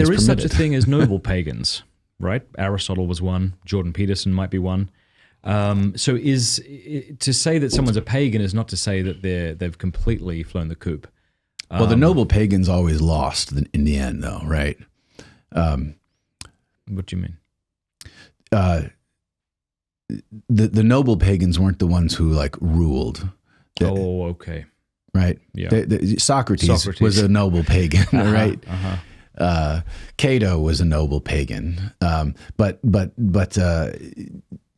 there is permitted. such a thing as noble pagans, right? Aristotle was one. Jordan Peterson might be one. So to say that someone's a pagan is not to say that they've completely flown the coop. Well, the noble pagans always lost in the end, though, right? What do you mean? The noble pagans weren't the ones who like ruled. Oh, okay. Right. Yeah. Socrates was a noble pagan, right? Uh-huh. Cato was a noble pagan. But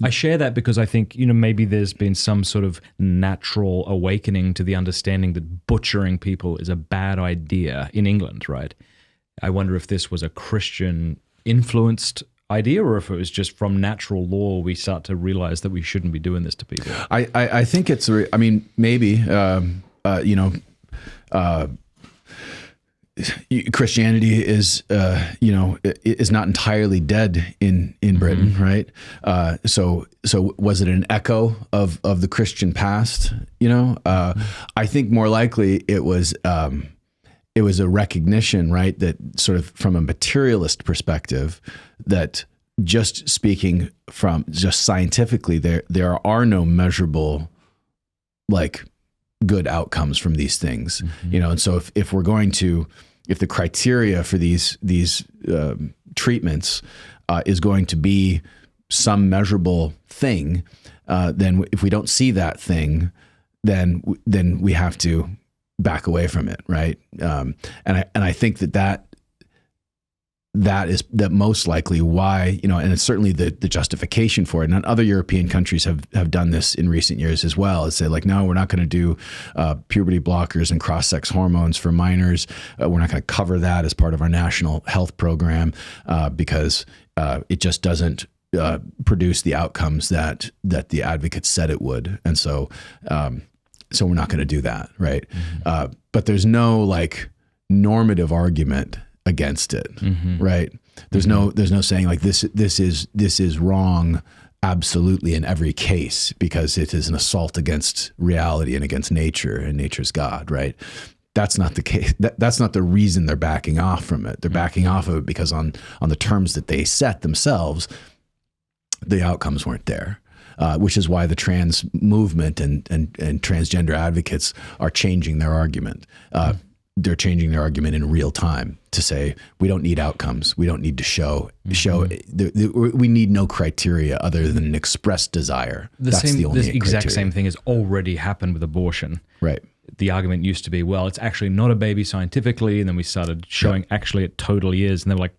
I share that because I think, maybe there's been some sort of natural awakening to the understanding that butchering people is a bad idea in England, right? I wonder if this was a Christian influenced idea, or if it was just from natural law we start to realize that we shouldn't be doing this to people. I think it's, maybe, Christianity is, is not entirely dead in Britain, right? So was it an echo of the Christian past? I think more likely it was a recognition, right, that sort of from a materialist perspective, that just speaking from just scientifically, there are no measurable like good outcomes from these things, and so if we're going to, if the criteria for these treatments is going to be some measurable thing, then if we don't see that thing, then we have to back away from it, right? And I think that is most likely why, and it's certainly the justification for it. And other European countries have done this in recent years as well. Is say like, no, we're not going to do puberty blockers and cross-sex hormones for minors. We're not going to cover that as part of our national health program because it just doesn't produce the outcomes that the advocates said it would. And so we're not going to do that, right? But there's no like normative argument against it, right? There's no saying like this is wrong absolutely in every case because it is an assault against reality and against nature, and nature's God, right? That's not the case. That's not the reason they're backing off from it. They're backing off of it because on the terms that they set themselves, the outcomes weren't there. Which is why the trans movement and transgender advocates are changing their argument. They're changing their argument in real time to say, we don't need outcomes. We don't need to show. We need no criteria other than an expressed desire. That's the only criteria. Exact same thing has already happened with abortion. Right. The argument used to be, well, it's actually not a baby scientifically. And then we started showing actually it totally is. And they were like,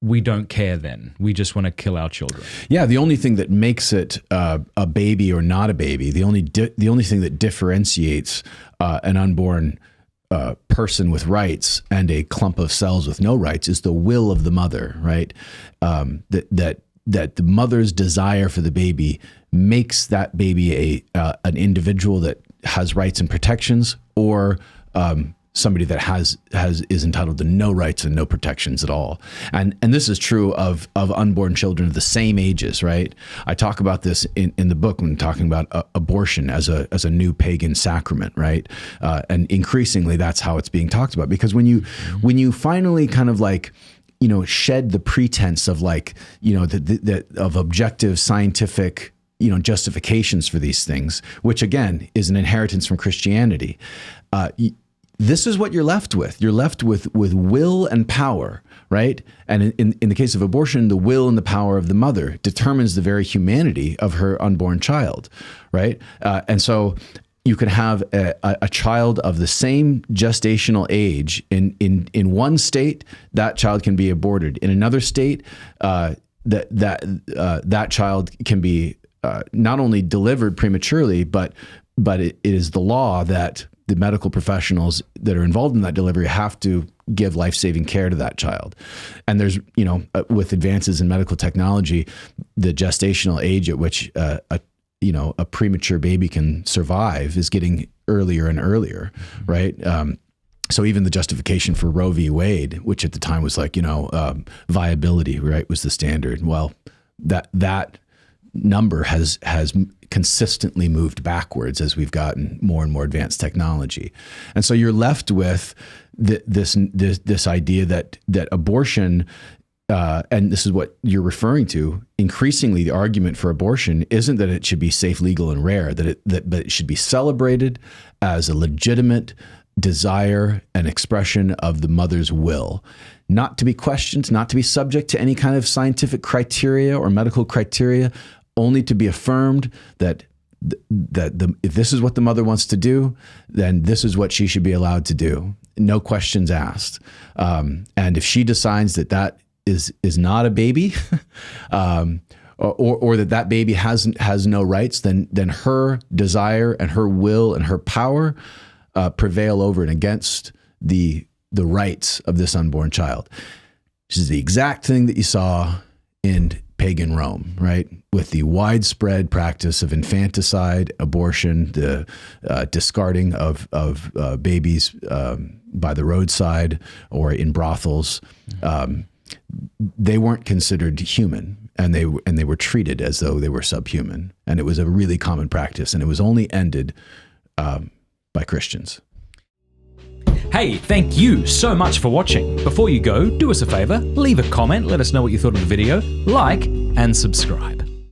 we don't care then. We just want to kill our children. Yeah, the only thing that makes it a baby or not a baby, the only thing that differentiates an unborn person with rights and a clump of cells with no rights is the will of the mother, right? That the mother's desire for the baby makes that baby an individual that has rights and protections, or somebody that is entitled to no rights and no protections at all. And this is true of unborn children of the same ages, right? I talk about this in the book when talking about abortion as a new pagan sacrament, right? And increasingly that's how it's being talked about, because when you finally kind of like, shed the pretense of like, of objective scientific, justifications for these things, which again is an inheritance from Christianity, this is what you're left with. You're left with will and power, right? And in the case of abortion, the will and the power of the mother determines the very humanity of her unborn child, right? And so you can have a child of the same gestational age in one state, that child can be aborted. In another state, that child can be not only delivered prematurely, but it is the law that the medical professionals that are involved in that delivery have to give life-saving care to that child. And there's, with advances in medical technology, the gestational age at which a premature baby can survive is getting earlier and earlier, right? So even the justification for Roe v. Wade, which at the time was like, viability, right, was the standard. Well, that number has consistently moved backwards as we've gotten more and more advanced technology. And so you're left with this idea that abortion, and this is what you're referring to, increasingly the argument for abortion isn't that it should be safe, legal, and rare, but it should be celebrated as a legitimate desire and expression of the mother's will, not to be questioned, not to be subject to any kind of scientific criteria or medical criteria, only to be affirmed that if this is what the mother wants to do, then this is what she should be allowed to do. No questions asked. And if she decides that is not a baby, or that baby has no rights, then her desire and her will and her power prevail over and against the rights of this unborn child. This is the exact thing that you saw in pagan Rome, right? With the widespread practice of infanticide, abortion, the discarding of babies by the roadside or in brothels. They weren't considered human, and they were treated as though they were subhuman. And it was a really common practice, and it was only ended by Christians. Hey, thank you so much for watching. Before you go, do us a favor, leave a comment, let us know what you thought of the video, like, and subscribe.